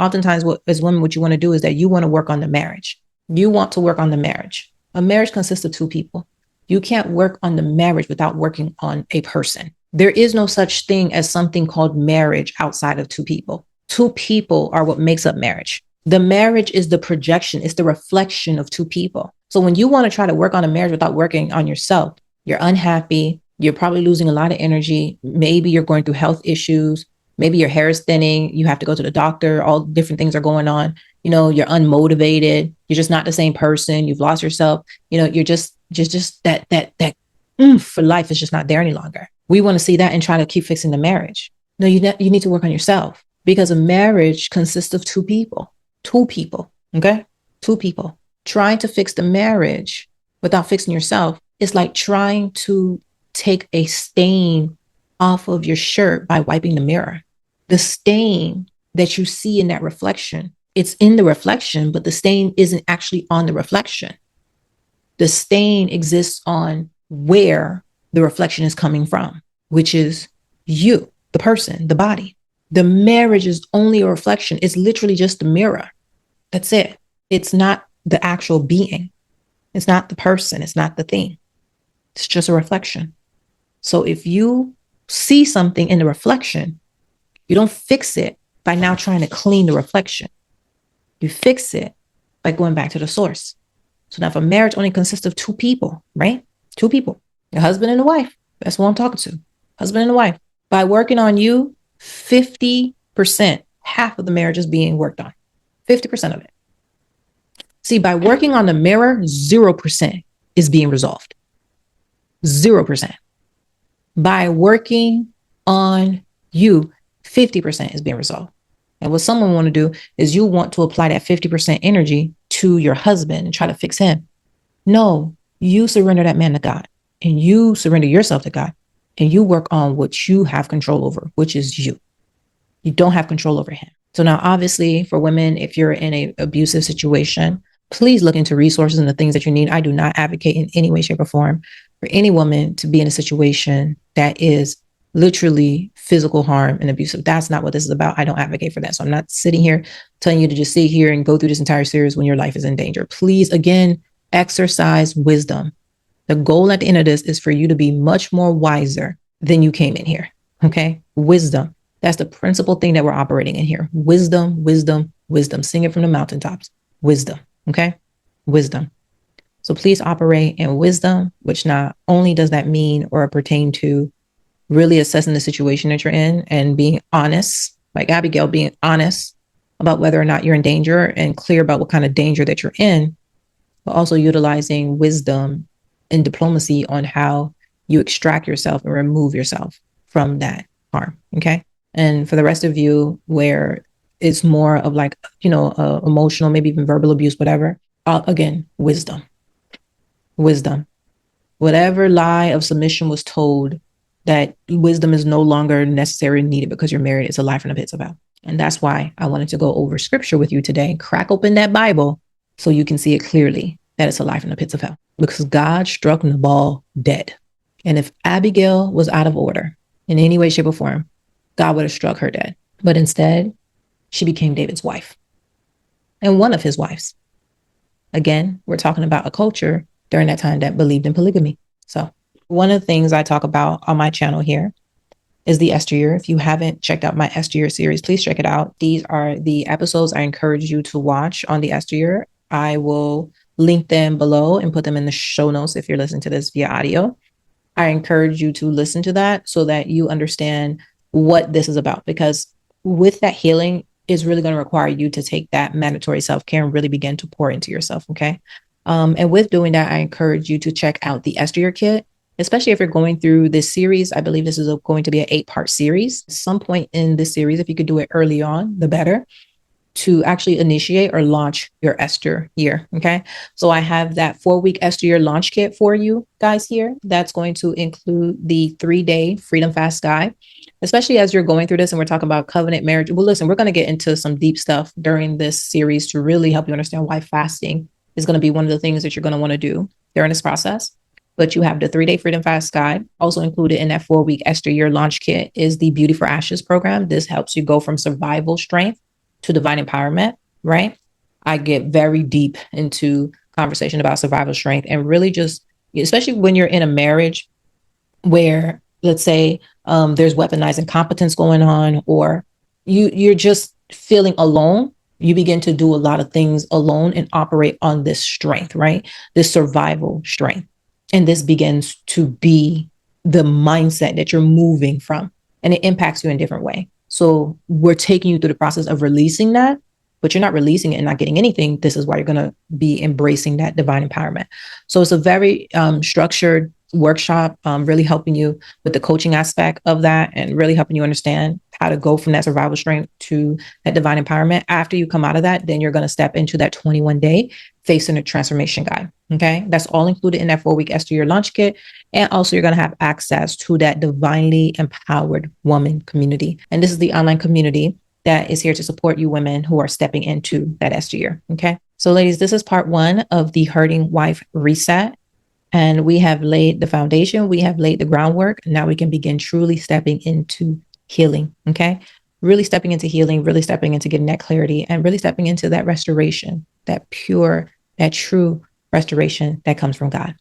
oftentimes as women, what you want to do is that you want to work on the marriage. You want to work on the marriage. A marriage consists of two people. You can't work on the marriage without working on a person. There is no such thing as something called marriage outside of two people. Two people are what makes up marriage. The marriage is the projection. It's the reflection of two people. So when you want to try to work on a marriage without working on yourself, you're unhappy. You're probably losing a lot of energy. Maybe you're going through health issues. Maybe your hair is thinning. You have to go to the doctor. All different things are going on. You know, you're unmotivated. You're just not the same person. You've lost yourself. You know, you're just that oomph for life is just not there any longer. We want to see that and try to keep fixing the marriage. No, you need to work on yourself, because a marriage consists of two people. Two people. Okay? Two people. Trying to fix the marriage without fixing yourself is like trying to take a stain off of your shirt by wiping the mirror. The stain that you see in that reflection, it's in the reflection, but the stain isn't actually on the reflection. The stain exists on where the reflection is coming from, which is you, the person, the body. The marriage is only a reflection. It's literally just a mirror. That's it. It's not the actual being. It's not the person. It's not the thing. It's just a reflection. So if you see something in the reflection, you don't fix it by now trying to clean the reflection. You fix it by going back to the source. So now if a marriage only consists of two people, right? Two people, a husband and a wife. That's what I'm talking to. Husband and a wife. By working on you, 50%, half of the marriage is being worked on. 50% of it. See, by working on the mirror, 0% is being resolved. 0%. By working on you, 50% is being resolved. And what someone want to do is you want to apply that 50% energy to your husband and try to fix him. No, you surrender that man to God, and you surrender yourself to God, and you work on what you have control over, which is you. You don't have control over him. So now, obviously, for women, if you're in an abusive situation, please look into resources and the things that you need. I do not advocate in any way, shape, or form for any woman to be in a situation that is literally physical harm and abusive. That's not what this is about. I don't advocate for that. So I'm not sitting here telling you to just sit here and go through this entire series when your life is in danger. Please, again, exercise wisdom. The goal at the end of this is for you to be much more wiser than you came in here. Okay? Wisdom. That's the principal thing that we're operating in here. Wisdom, wisdom, wisdom. Sing it from the mountaintops. Wisdom. Okay? Wisdom. So please operate in wisdom, which not only does that mean or pertain to really assessing the situation that you're in and being honest, like Abigail, being honest about whether or not you're in danger and clear about what kind of danger that you're in, but also utilizing wisdom and diplomacy on how you extract yourself and remove yourself from that harm. Okay. And for the rest of you, where it's more of like, emotional, maybe even verbal abuse, whatever, again, wisdom. Whatever lie of submission was told that wisdom is no longer necessary and needed because you're married, it's a lie from the pits of hell. And that's why I wanted to go over scripture with you today. Crack open that Bible so you can see it clearly that it's a lie from the pits of hell, because God struck Nabal dead. And if Abigail was out of order in any way, shape, or form, God would have struck her dead. But instead, she became David's wife and one of his wives. Again, we're talking about a culture during that time that believed in polygamy. So one of the things I talk about on my channel here is the Esther Year. If you haven't checked out my Esther Year series, please check it out. These are the episodes I encourage you to watch on the Esther Year. I will link them below and put them in the show notes if you're listening to this via audio. I encourage you to listen to that so that you understand what this is about, because with that healing is really going to require you to take that mandatory self-care and really begin to pour into yourself. Okay. And with doing that, I encourage you to check out the Esther Year Kit, especially if you're going through this series. I believe this is going to be an 8-part series. At some point in this series, if you could do it early on, the better, to actually initiate or launch your Esther Year. Okay. So I have that 4-week Esther Year Launch Kit for you guys here. That's going to include the 3-day Freedom Fast Guide, especially as you're going through this and we're talking about covenant marriage. Well, listen, we're going to get into some deep stuff during this series to really help you understand why fasting is going to be one of the things that you're going to want to do during this process. But you have the 3-day Freedom Fast Guide. Also included in that 4-week Esther Year Launch Kit is the Beauty for Ashes program. This helps you go from survival strength to divine empowerment, right? I get very deep into conversation about survival strength and really just, especially when you're in a marriage where, let's say, there's weaponized incompetence going on, or you're just feeling alone. You begin to do a lot of things alone and operate on this strength, right? This survival strength. And this begins to be the mindset that you're moving from, and it impacts you in a different way. So we're taking you through the process of releasing that, but you're not releasing it and not getting anything. This is why you're going to be embracing that divine empowerment. So it's a very structured workshop, really helping you with the coaching aspect of that and really helping you understand how to go from that survival strength to that divine empowerment. After you come out of that, then you're going to step into that 21-day facing a transformation guide. Okay. That's all included in that 4-week Esther Year Launch Kit. And also you're going to have access to that divinely empowered woman community. And this is the online community that is here to support you women who are stepping into that Esther year. Okay. So ladies, this is part 1 of the Hurting Wife Reset. And we have laid the foundation. We have laid the groundwork. Now we can begin truly stepping into healing. Okay. Really stepping into healing, really stepping into getting that clarity, and really stepping into that restoration, that pure, that true restoration that comes from God.